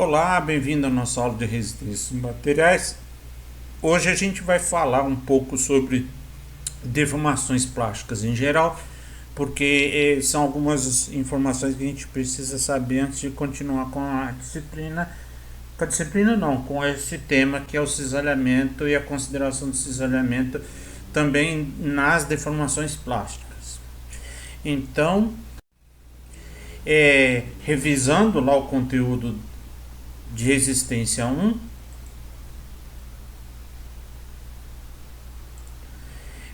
Olá, bem-vindo à nossa aula de resistência de materiais. Hoje a gente vai falar um pouco sobre deformações plásticas em geral, porque são algumas informações que a gente precisa saber antes de continuar com a disciplina. Com a disciplina não, com esse tema que é o cisalhamento e a consideração do cisalhamento também nas deformações plásticas. Então, revisando lá o conteúdo de resistência 1,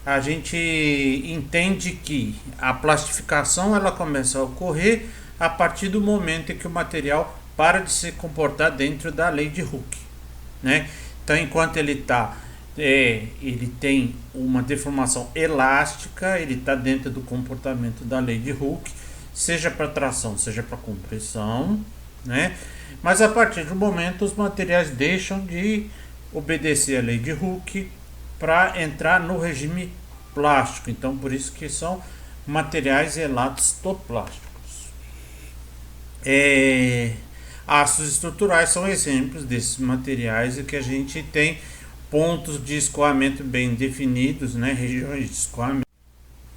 a gente entende que a plastificação ela começa a ocorrer a partir do momento em que o material para de se comportar dentro da lei de Hooke, né? Então, enquanto ele tem uma deformação elástica, ele está dentro do comportamento da lei de Hooke, seja para tração, seja para compressão, né? Mas a partir do momento os materiais deixam de obedecer a lei de Hooke para entrar no regime plástico. Então, por isso que são materiais elastoplásticos. Ácidos estruturais são exemplos desses materiais em que a gente tem pontos de escoamento bem definidos, né? Regiões de escoamento,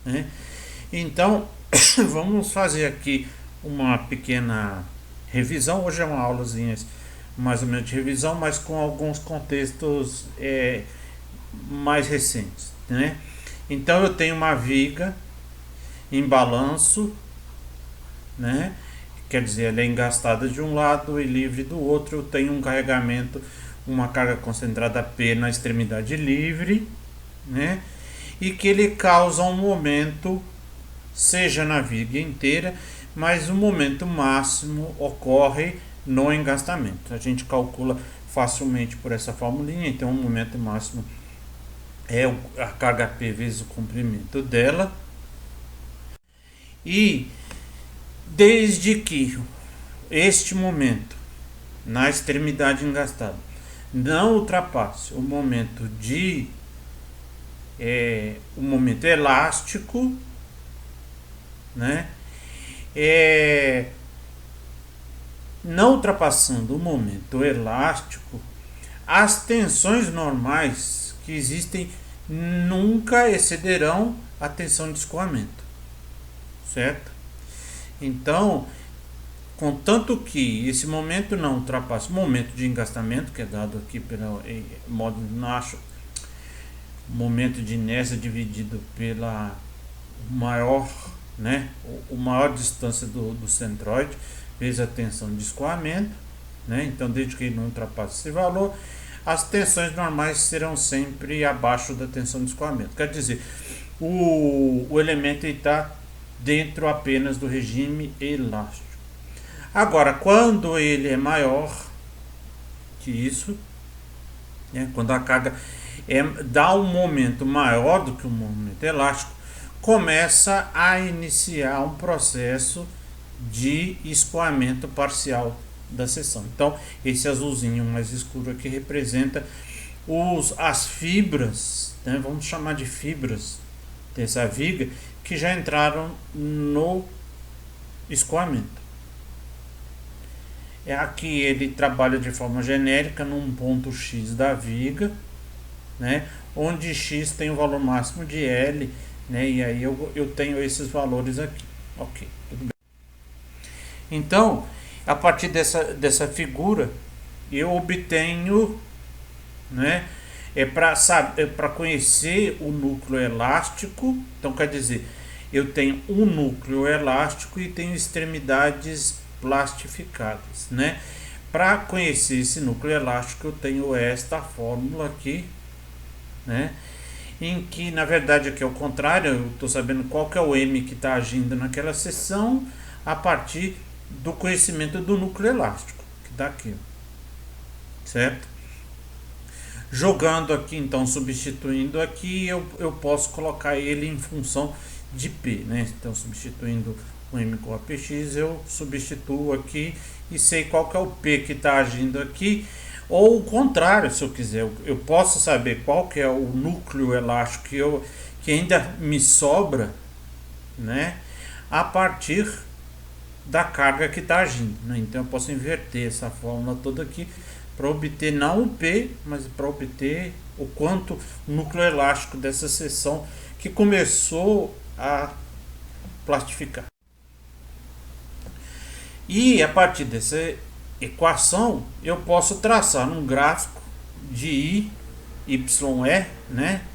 né? Então, vamos fazer aqui uma pequena revisão. Hoje é uma aulazinha mais ou menos de revisão, mas com alguns contextos mais recentes, né? Então eu tenho uma viga em balanço, né? Quer dizer, ela é engastada de um lado e livre do outro. Eu tenho um carregamento, uma carga concentrada P na extremidade livre, né? E que ele causa um momento, seja na viga inteira, mas o momento máximo ocorre no engastamento. A gente calcula facilmente por essa formulinha. Então o momento máximo é a carga P vezes o comprimento dela. E desde que este momento na extremidade engastada não ultrapasse o momento o momento elástico, né? Não ultrapassando o momento elástico, as tensões normais que existem nunca excederão a tensão de escoamento, certo? Então, contanto que esse momento não ultrapasse o momento de engastamento, que é dado aqui pelo modo Nash, momento de inércia dividido pela maior, né, o maior distância do centroide vezes a tensão de escoamento, né? Então, desde que ele não ultrapasse esse valor, as tensões normais serão sempre abaixo da tensão de escoamento. Quer dizer, o elemento está dentro apenas do regime elástico. Agora, quando ele é maior que isso, né, quando a carga dá um momento maior do que o momento elástico, começa a iniciar um processo de escoamento parcial da seção. Então, esse azulzinho mais escuro aqui representa as fibras, né, vamos chamar de fibras dessa viga, que já entraram no escoamento. Aqui ele trabalha de forma genérica num ponto X da viga, né, onde X tem o valor máximo de L, né, e aí eu tenho esses valores aqui. Ok, tudo bem. Então, a partir dessa figura, eu obtenho, né, para conhecer o núcleo elástico. Então, quer dizer, eu tenho um núcleo elástico e tenho extremidades plastificadas, né? Para conhecer esse núcleo elástico, eu tenho esta fórmula aqui, né? Em que, na verdade, aqui é o contrário. Eu estou sabendo qual que é o M que está agindo naquela seção a partir do conhecimento do núcleo elástico, que está aqui, certo? Jogando aqui, então, substituindo aqui, eu posso colocar ele em função de P, né? Então, substituindo o M com a PX, eu substituo aqui e sei qual que é o P que está agindo aqui. Ou o contrário, se eu quiser, eu posso saber qual que é o núcleo elástico que ainda me sobra, né? A partir da carga que está agindo, né? Então eu posso inverter essa fórmula toda aqui para obter não o P, mas para obter o quanto o núcleo elástico dessa seção que começou a plastificar. E a partir dessa equação eu posso traçar um gráfico de I, YE, né,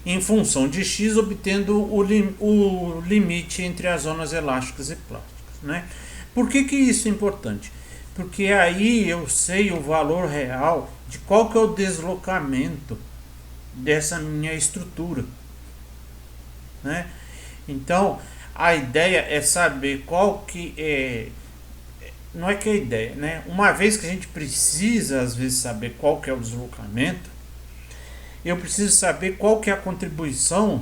em função de X, obtendo o limite entre as zonas elásticas e plásticas, né? Por que isso é importante? Porque aí eu sei o valor real de qual que é o deslocamento dessa minha estrutura, né? Então a ideia é saber qual que é, não é que é a ideia, né? Uma vez que a gente precisa às vezes saber qual que é o deslocamento, eu preciso saber qual que é a contribuição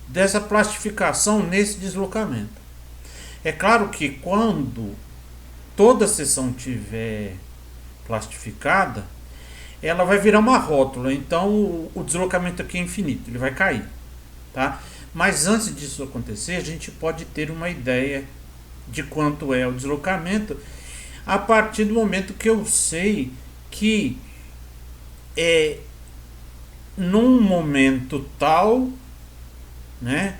dessa plastificação nesse deslocamento. É claro que quando toda a seção tiver plastificada, ela vai virar uma rótula, então o deslocamento aqui é infinito, ele vai cair, tá? Mas antes disso acontecer, a gente pode ter uma ideia de quanto é o deslocamento a partir do momento que eu sei que num momento tal, né?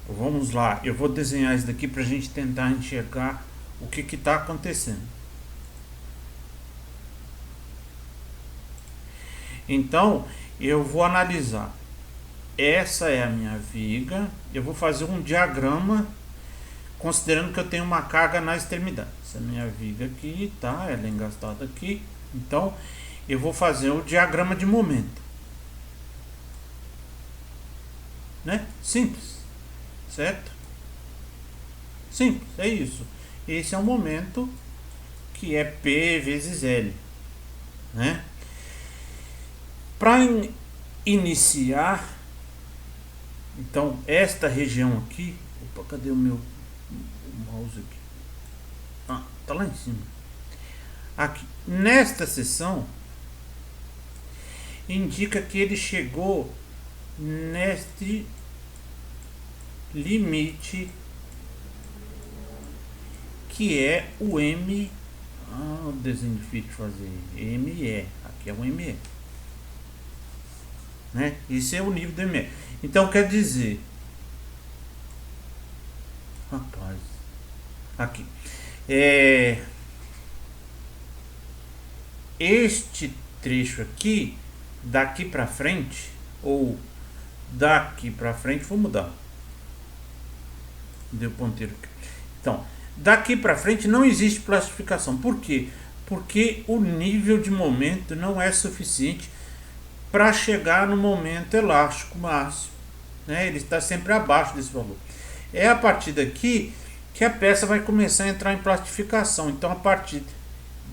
Vamos lá, eu vou desenhar isso daqui para a gente tentar enxergar o que está acontecendo. Então, eu vou analisar. Essa é a minha viga. Eu vou fazer um diagrama, considerando que eu tenho uma carga na extremidade. Essa é a minha viga aqui, tá? Ela é engastada aqui. Então, eu vou fazer o diagrama de momento, né? Simples, certo? Simples, é isso. Esse é o momento que é P vezes L, né? Para iniciar, então esta região aqui, opa, cadê o meu mouse aqui? Ah, tá lá em cima. Aqui, nesta seção, indica que ele chegou neste limite que é o M. O desenho difícil de fazer. ME. Aqui é o ME, né? Esse é o nível do ME. Então quer dizer, rapaz, aqui este trecho aqui, daqui para frente, ou daqui para frente, vou mudar, deu ponteiro aqui. Então, daqui para frente não existe plastificação. Por quê? Porque o nível de momento não é suficiente para chegar no momento elástico máximo, né? Ele está sempre abaixo desse valor. É a partir daqui que a peça vai começar a entrar em plastificação. Então, a partir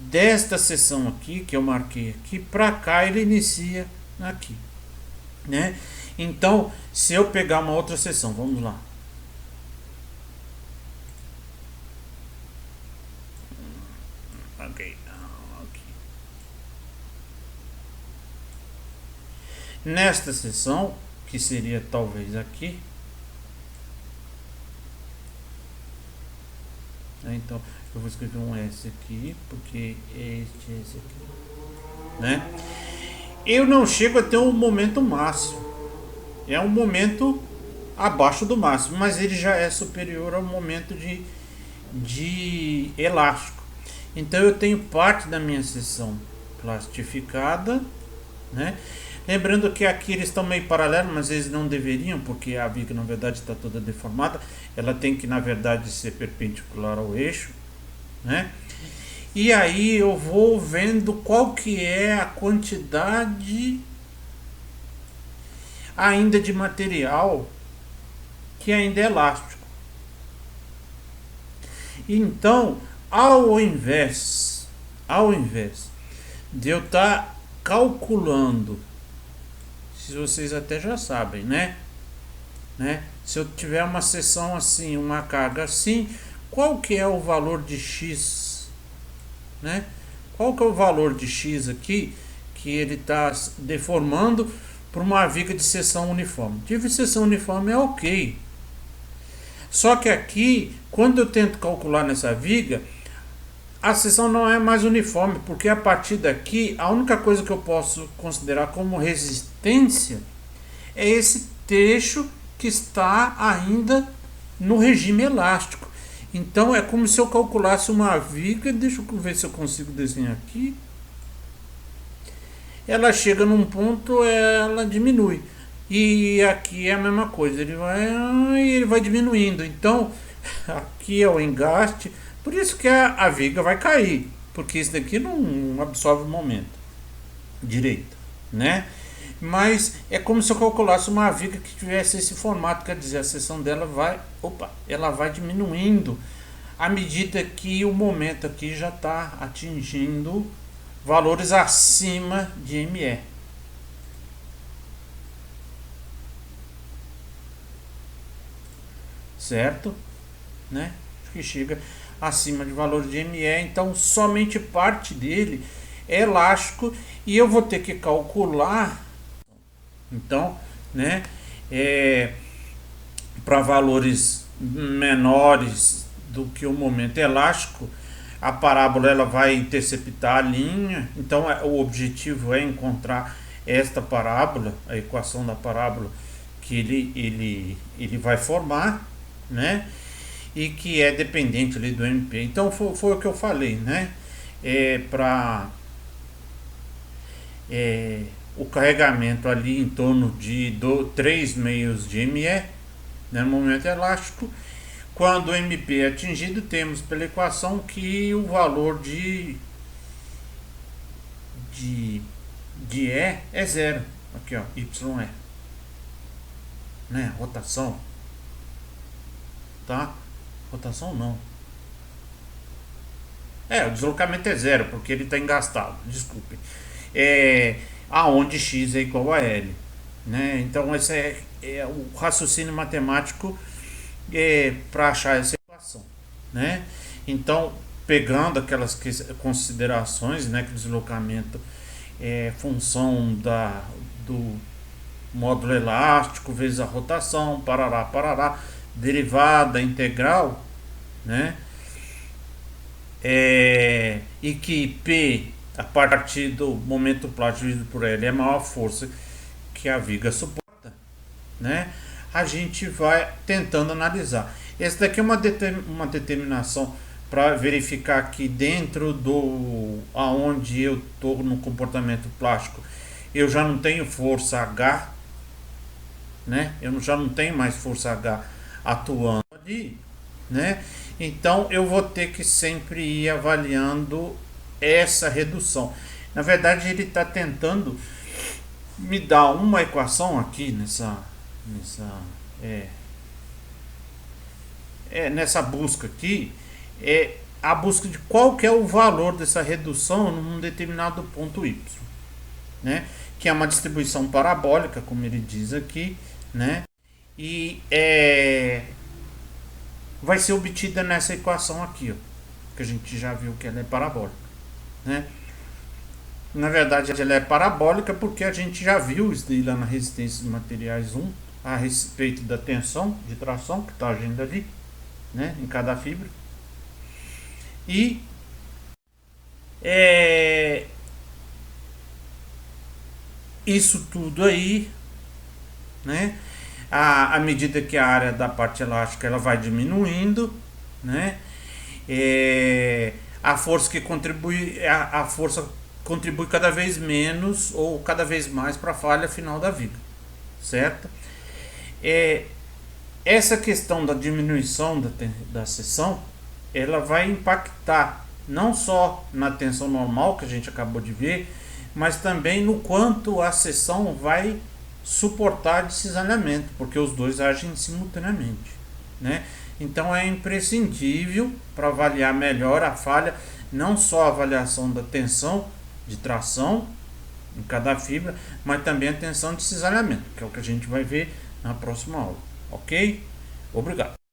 desta seção aqui, que eu marquei aqui, para cá ele inicia aqui, né? Então, se eu pegar uma outra seção, vamos lá. Ok. Nesta seção, que seria talvez aqui, então eu vou escrever um S aqui, porque esse aqui, né? Eu não chego a ter um momento máximo, é um momento abaixo do máximo, mas ele já é superior ao momento de elástico. Então eu tenho parte da minha seção plastificada, né? Lembrando que aqui eles estão meio paralelos, mas eles não deveriam, porque a viga na verdade está toda deformada. Ela tem que na verdade ser perpendicular ao eixo, né? E aí eu vou vendo qual que é a quantidade ainda de material que ainda é elástico. Então, ao invés de eu estar calculando, se vocês até já sabem, né? Se eu tiver uma seção assim, uma carga assim, qual que é o valor de X, né? Qual que é o valor de X aqui que ele está deformando para uma viga de seção uniforme? Tive seção uniforme é ok. Só que aqui, quando eu tento calcular nessa viga, a seção não é mais uniforme, porque a partir daqui, a única coisa que eu posso considerar como resistência é esse trecho que está ainda no regime elástico. Então é como se eu calculasse uma viga, deixa eu ver se eu consigo desenhar aqui. Ela chega num ponto, ela diminui. E aqui é a mesma coisa, ele vai diminuindo. Então aqui é o engaste, por isso que a viga vai cair, porque isso daqui não absorve o momento direito, né? Mas é como se eu calculasse uma viga que tivesse esse formato, quer dizer, a seção dela ela vai diminuindo à medida que o momento aqui já está atingindo valores acima de ME. Certo? Né? Acho que chega acima de valor de ME, então somente parte dele é elástico e eu vou ter que calcular, então, né, para valores menores do que o momento elástico, a parábola ela vai interceptar a linha, então o objetivo é encontrar esta parábola, a equação da parábola que ele vai formar, né? E que é dependente ali do MP. Então foi o que eu falei, né? Para o carregamento ali em torno de 3 meios de ME, né, no momento elástico. Quando o MP é atingido, temos pela equação que o valor de E é zero. Aqui, ó, YE, né? Rotação, tá? Rotação não. O deslocamento é zero, porque ele está engastado. Desculpe. Aonde x é igual a L, né? Então esse é o raciocínio matemático para achar essa equação, né? Então, pegando aquelas considerações, né, que o deslocamento é função do módulo elástico vezes a rotação, parará, derivada integral, né? E que P a partir do momento plástico dividido por L é a maior força que a viga suporta, né? A gente vai tentando analisar. Essa daqui é uma determinação para verificar que dentro do aonde eu estou no comportamento plástico eu já não tenho força H, né? Eu já não tenho mais força H atuando ali, né? Então eu vou ter que sempre ir avaliando essa redução. Na verdade ele está tentando me dar uma equação aqui nessa busca aqui, a busca de qual que é o valor dessa redução num determinado ponto Y, né? Que é uma distribuição parabólica, como ele diz aqui, né? E vai ser obtida nessa equação aqui, ó, que a gente já viu que ela é parabólica, né? Na verdade ela é parabólica porque a gente já viu isso daí lá na resistência dos materiais 1 a respeito da tensão de tração que está agindo ali, né, em cada fibra. E isso tudo aí, né, à medida que a área da parte elástica ela vai diminuindo, né, a força que contribui, a força contribui cada vez menos ou cada vez mais para a falha final da viga, certo? Essa questão da diminuição da seção, ela vai impactar não só na tensão normal que a gente acabou de ver, mas também no quanto a seção vai suportar de cisalhamento, porque os dois agem simultaneamente, né? Então é imprescindível para avaliar melhor a falha, não só a avaliação da tensão de tração em cada fibra, mas também a tensão de cisalhamento, que é o que a gente vai ver na próxima aula, ok? Obrigado.